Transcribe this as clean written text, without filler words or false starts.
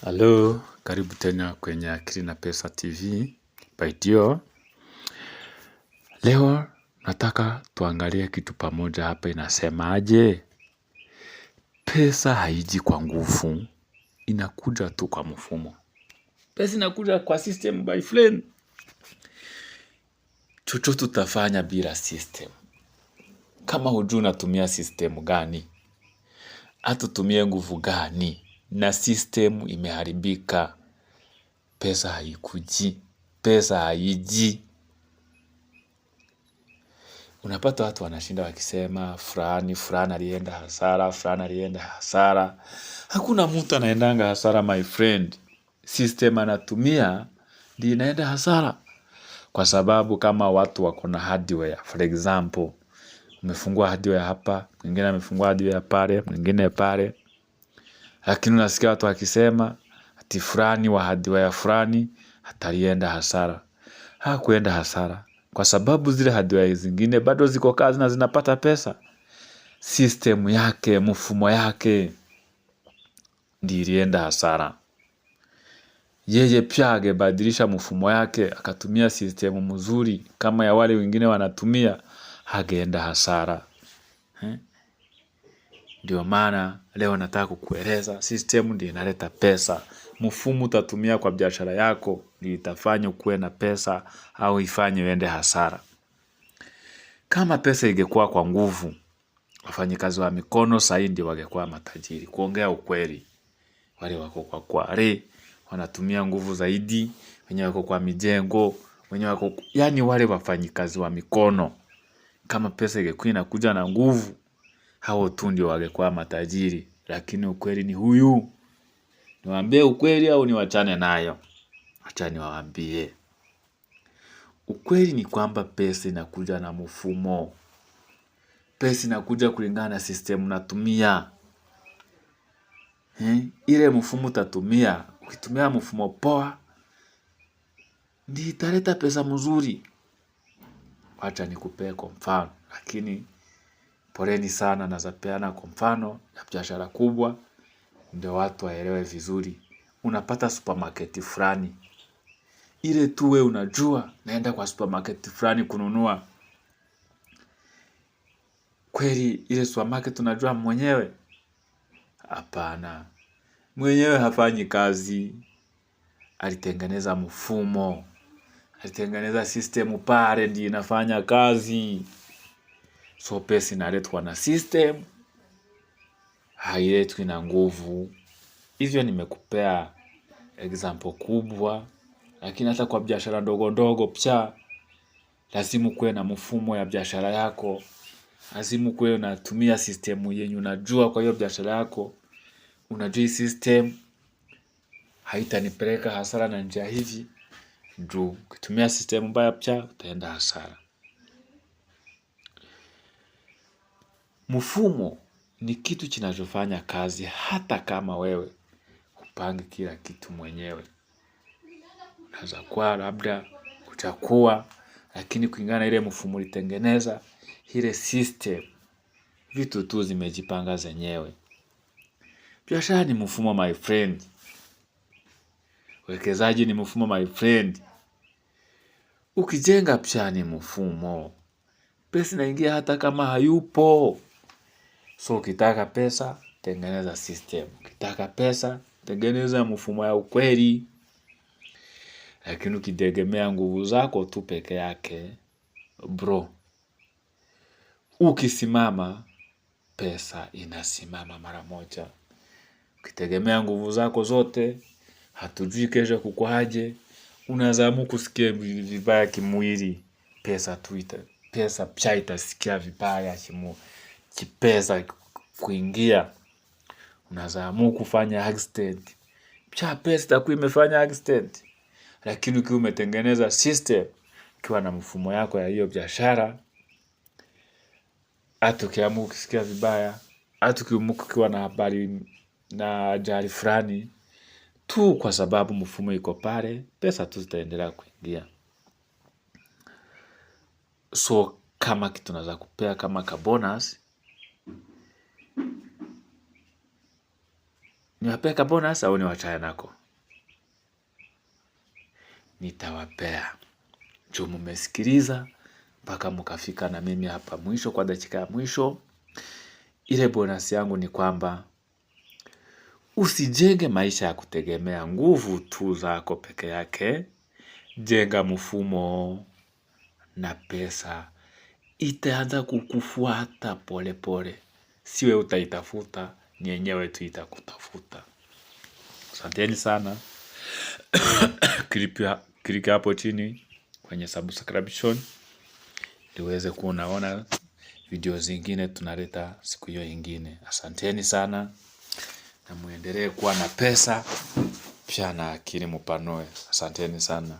Halo, karibu tena kwenye Akili na Pesa TV by Dio. Leo nataka tuangalie kitu pamoja hapa, inasemaje? Pesa haiji kwa nguvu, inakuja tu kwa mfumo. Pesa inakuja kwa system by friend. Chochote tutafanya bila system. Kama hujui unatumia system gani, hata utumie nguvu gani, na system imeharibika, pesa haikuji, pesa haiji. Unapata watu wanashinda wakisema fulani alienda hasara. Hakuna mtu anaendanga hasara my friend. System anatumia ndio inaenda hasara. Kwa sababu kama watu wako na hardware, for example, umefungua hardware hapa, mwingine amefungua hardware pale, mwingine pale. Lakini unasikia watu wakisema ati fulani wa hardware fulani atalienda hasara. Hakuenda hasara. Kwa sababu zile hardware zingine bado ziko kazi na zinapata pesa. System yake, mfumo yake ndiyo ilienda hasara. Yeye pia angebadilisha mfumo yake, akatumia system mzuri kama ya wale wengine wanatumia, hangeenda hasara. Ndio maana leo nataka kukueleza system ndiyo inaleta pesa. Mfumo utatumia kwa biashara yako ndiyo itafanya ukuwe na pesa au ifanye uende hasara. Kama pesa ingekuwa kwa nguvu, wafanyikazi wa mikono sasa ndio wangekuwa matajiri. Kuongea ukweli, wale wako kwa kware wanatumia nguvu zaidi, wenye wako kwa mijengo, yani wale wafanyikazi wa mikono. Kama pesa ingekuwa inakuja na nguvu, hao tu ndio wangekuwa matajiri. Lakini ukweli ni huyu. Niwaambie ukweli au niwachane nayo? Acha niwaambie. Ukweli ni kwamba pesa inakuja na mfumo. Pesa inakuja kulingana na system unatumia. Ile mfumo utatumia, ukitumia mfumo poa, ndiyo italeta pesa mzuri. Wacha nikupee kwa mfano, lakini poleni sana nazapeana kwa mfano ya biashara kubwa, ndio watu waelewe vizuri. Unapata supermarket fulani. Ile tu wewe unajua, naenda kwa supermarket fulani kununua. Kweli ile supermarket unajua mwenyewe? Hapana. Mwenyewe hafanyi kazi. Alitengeneza mfumo. Alitengeneza system pale ndiyo inafanya kazi. So pesa inaletwa na system, hailetwi na nguvu. Hivyo nimekupea example kubwa. Lakini hata kwa biashara ndogo ndogo pia lazima ukuwe na mfumo ya biashara yako. Lazima ukuwe unatumia system yenye unajua kwa hiyo biashara yako. Unajua hii system haitanipeleka hasara na njia hivi. Juu ukitumia system mbaya pia utaenda hasara. Mfumo ni kitu kinachofanya kazi hata kama wewe hupangi kila kitu mwenyewe. Unaweza kuwa labda kutakuwa, lakini kulingana na ile mfumo ulitengeneza, ile system, vitu tu zimejipanga zenyewe. Biashara ni mfumo my friend. Uwekezaji ni mfumo my friend. Ukijenga pia ni mfumo. Pesa inaingia hata kama hayupo. So ukitaka pesa, tengeneza system. Ukitaka pesa, tengeneza mfumo ya ukweli. Lakini ukitegemea nguvu zako tu peke yake, bro, ukisimama, pesa inasimama mara moja. Ukitegemea nguvu zako zote, hatujui kesho kukuaje, unaweza amua kusikia vibaya kimwili, pesa pia itasikia vibaya kipesa kuingia. Unaweza amua kufanya accident, pia pesa itakuwa imefanya accident. Lakini ukiwa umetengeneza system, ukiwa na mfumo yako ya hiyo biashara, hata ukiamua ukisikia vibaya, hata ukiamua ukiwa na habari na ajali fulani, tu kwa sababu mfumo iko pale, pesa tu zitaendelea kuingia. So kama kitu naweza kupea kama ka bonus, niwapeka bonus au niwachane nako? Nitawapea. Juu mmesikiliza mpaka mkafika na mimi hapa mwisho, kwa dakika ya mwisho. Ile bonus yangu ni kwamba usijenge maisha ya kutegemea nguvu tu zako peke yake. Jenga mfumo na pesa itaanza kukufuata pole pole. Siwe utaitafuta, ni yenyewe tu itakutafuta. Asanteni sana. Klika hapo chini kwenye subscription ili uweze kuwa unaona video zingine tunaleta siku hiyo ingine. Asanteni sana, na muendelee kuwa na pesa pia na akili mpanue. Asanteni sana.